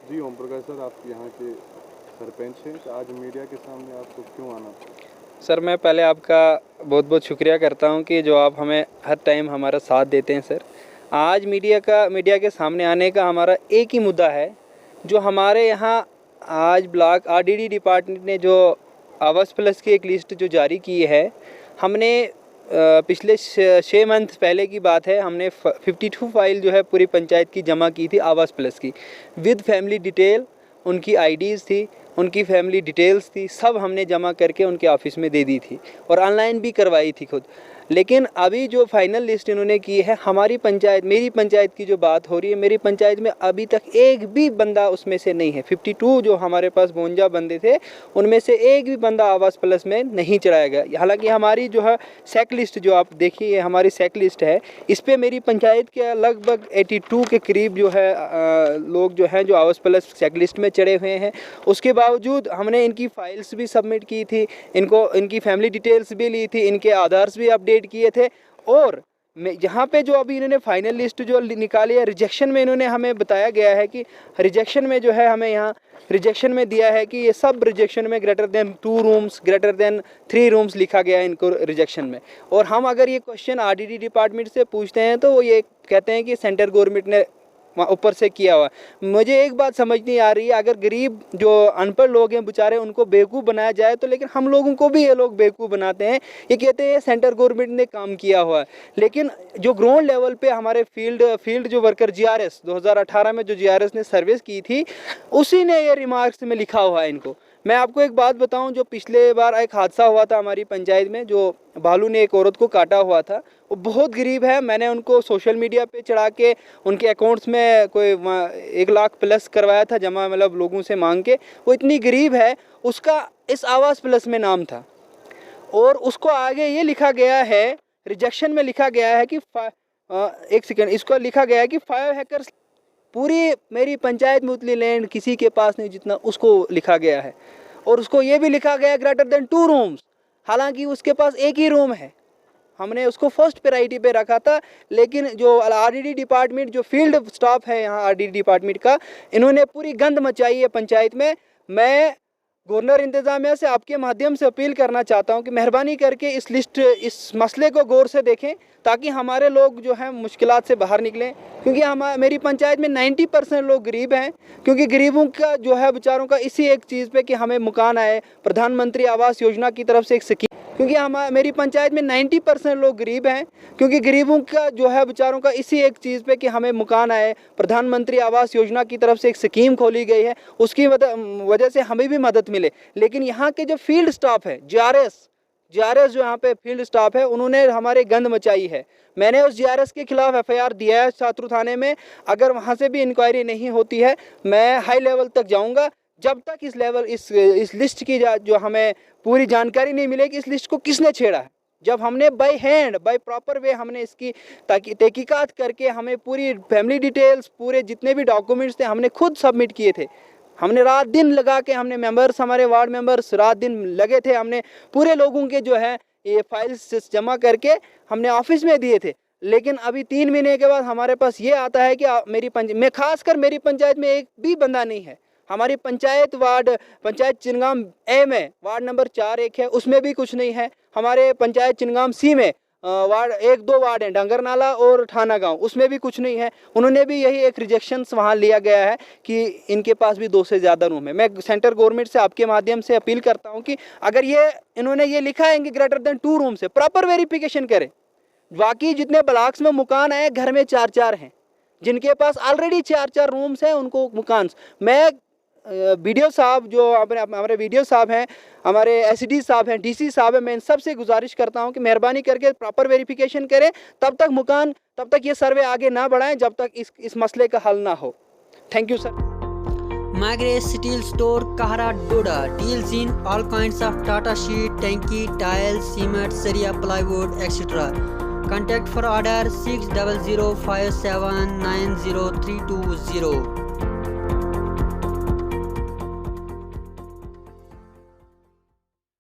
जी Om Prakash sir, आप यहाँ के सरपंच हैं, तो आज मीडिया के सामने आपको क्यों आना पड़ा? सर मैं पहले आपका बहुत बहुत शुक्रिया करता हूँ कि जो आप हमें हर टाइम हमारा साथ देते हैं सर। आज मीडिया के सामने आने का हमारा एक ही मुद्दा है, जो हमारे यहाँ आज ब्लॉक आरडीडी डिपार्टमेंट ने जो आवास प्लस की एक लिस्ट जो जारी की है, हमने पिछले 6 मंथ पहले की बात है, हमने 52 फाइल जो है पूरी पंचायत की जमा की थी आवास प्लस की, विद फैमिली डिटेल, उनकी आईडीज़ थी, उनकी फैमिली डिटेल्स थी, सब हमने जमा करके उनके ऑफिस में दे दी थी और ऑनलाइन भी करवाई थी खुद। लेकिन अभी जो फाइनल लिस्ट इन्होंने की है, हमारी पंचायत, मेरी पंचायत की जो बात हो रही है, मेरी पंचायत में अभी तक एक भी बंदा उसमें से नहीं है। 52 जो हमारे पास 52 बंदे थे, उनमें से एक भी बंदा आवास प्लस में नहीं चढ़ाया गया। हालांकि हमारी जो है सेक लिस्ट जो आप देखिए, हमारी सेक लिस्ट है, इस पर मेरी पंचायत के लगभग 82 के करीब जो है लोग जो हैं जो आवास प्लस सेक लिस्ट में चढ़े हुए हैं। उसके बावजूद हमने इनकी फाइल्स भी सबमिट की थी, इनकी फैमिली डिटेल्स भी ली थी, इनके आधार्स भी अपडेट किए थे। और यहाँ पे जो अभी इन्होंने फाइनल लिस्ट जो निकाली है, रिजेक्शन में इन्होंने हमें बताया गया है कि रिजेक्शन में जो है हमें यहाँ रिजेक्शन में दिया है कि ये सब रिजेक्शन में greater than 2 rooms, greater than 3 rooms लिखा गया है इनको रिजेक्शन में। और हम अगर ये क्वेश्चन आरडीडी डिपार्टमेंट से पूछते हैं तो वो ये कहते हैं कि सेंट्रल गवर्नमेंट ने ऊपर से किया हुआ। मुझे एक बात समझ नहीं आ रही है, अगर गरीब जो अनपढ़ लोग हैं बेचारे, उनको बेवकूफ़ बनाया जाए तो, लेकिन हम लोगों को भी ये लोग बेवकूफ़ बनाते हैं। ये कहते हैं सेंट्रल गवर्नमेंट ने काम किया हुआ है, लेकिन जो ग्राउंड लेवल पे हमारे फील्ड जो वर्कर जीआरएस 2018 में जो जीआरएस ने सर्विस की थी, उसी ने ये रिमार्क्स में लिखा हुआ है इनको। मैं आपको एक बात बताऊं, जो पिछले बार एक हादसा हुआ था हमारी पंचायत में, जो भालू ने एक औरत को काटा हुआ था, वो बहुत गरीब है। मैंने उनको सोशल मीडिया पे चढ़ा के उनके अकाउंट्स में कोई 1 लाख प्लस करवाया था जमा, मतलब लोगों से मांग के। वो इतनी गरीब है, उसका इस आवास प्लस में नाम था, और उसको आगे ये लिखा गया है, रिजेक्शन में लिखा गया है कि एक सेकेंड, इसको लिखा गया है कि 5 हैकर्स, पूरी मेरी पंचायत में उतनी लैंड किसी के पास नहीं जितना उसको लिखा गया है। और उसको ये भी लिखा गया ग्रेटर देन 2 रूम्स, हालांकि उसके पास एक ही रूम है। हमने उसको फर्स्ट प्रायोरिटी पे रखा था, लेकिन जो आरडीडी डिपार्टमेंट, जो फील्ड स्टाफ है यहाँ आरडीडी डिपार्टमेंट का, इन्होंने पूरी गंद मचाई है पंचायत में। मैं गवर्नर इंतज़ामिया से आपके माध्यम से अपील करना चाहता हूँ कि मेहरबानी करके इस मसले को गौर से देखें, ताकि हमारे लोग जो हैं मुश्किलात से बाहर निकलें। क्योंकि मेरी पंचायत में 90% लोग गरीब हैं, क्योंकि गरीबों का जो है बेचारों का इसी एक चीज़ पे कि हमें मकान आए, प्रधानमंत्री आवास योजना की तरफ से एक स्कीम, क्योंकि मेरी पंचायत में 90% लोग गरीब हैं, क्योंकि गरीबों का जो है बेचारों का इसी एक चीज़ पे कि हमें मकान आए, प्रधानमंत्री आवास योजना की तरफ से एक स्कीम खोली गई है, उसकी वजह से हमें भी मदद मिले। लेकिन यहाँ के जो फील्ड स्टाफ है, जीआरएस जो यहाँ पे फील्ड स्टाफ है, उन्होंने हमारे गंद मचाई है। मैंने उस जीआरएस के खिलाफ एफआईआर दिया है छात्र थाने में। अगर वहाँ से भी इंक्वायरी नहीं होती है, मैं हाई लेवल तक जाऊँगा, जब तक इस लिस्ट की जो हमें पूरी जानकारी नहीं मिलेगी इस लिस्ट को किसने छेड़ा है। जब हमने by hand, by proper way हमने इसकी तहकीकात करके, हमें पूरी फैमिली डिटेल्स, पूरे जितने भी डॉक्यूमेंट्स थे, हमने खुद सबमिट किए थे। हमने रात दिन लगा के, हमने मेंबर्स, हमारे वार्ड मेंबर्स रात दिन लगे थे, हमने पूरे लोगों के जो है ये फाइल्स जमा करके हमने ऑफिस में दिए थे। लेकिन अभी 3 महीने के बाद हमारे पास ये आता है कि खासकर मेरी पंचायत में एक भी बंदा नहीं है। हमारी पंचायत चिनगाम ए में वार्ड नंबर 4 एक है, उसमें भी कुछ नहीं है। हमारे पंचायत चिनगाम सी में वार्ड 1-2 वार्ड हैं, डंगर नाला और ठाना गांव, उसमें भी कुछ नहीं है। उन्होंने भी यही एक रिजेक्शन वहाँ लिया गया है कि इनके पास भी 2 से ज़्यादा रूम है। मैं सेंट्रल गवर्नमेंट से आपके माध्यम से अपील करता हूँ कि अगर इन्होंने ये लिखा है कि ग्रेटर देन 2 रूम से, प्रॉपर वेरिफिकेशन करें। बाकी जितने ब्लॉक्स में मकान आए, घर में 4-4 हैं, जिनके पास ऑलरेडी 4-4 रूम्स हैं, उनको मकान। मैं वीडियो साहब, जो हमारे वीडियो साहब हैं, हमारे एसडी साहब हैं, डीसी साहब हैं, मैं इन सब से गुजारिश करता हूं कि मेहरबानी करके प्रॉपर वेरिफिकेशन करें, तब तक ये सर्वे आगे ना बढ़ाएं, जब तक इस मसले का हल ना हो। Thank you sir. Magre Steel Store, Kahara, Doda. Deals in all kinds of Tata sheet, tanky, tiles, cement, saria, plywood, etc. Contact for order 6005790 320.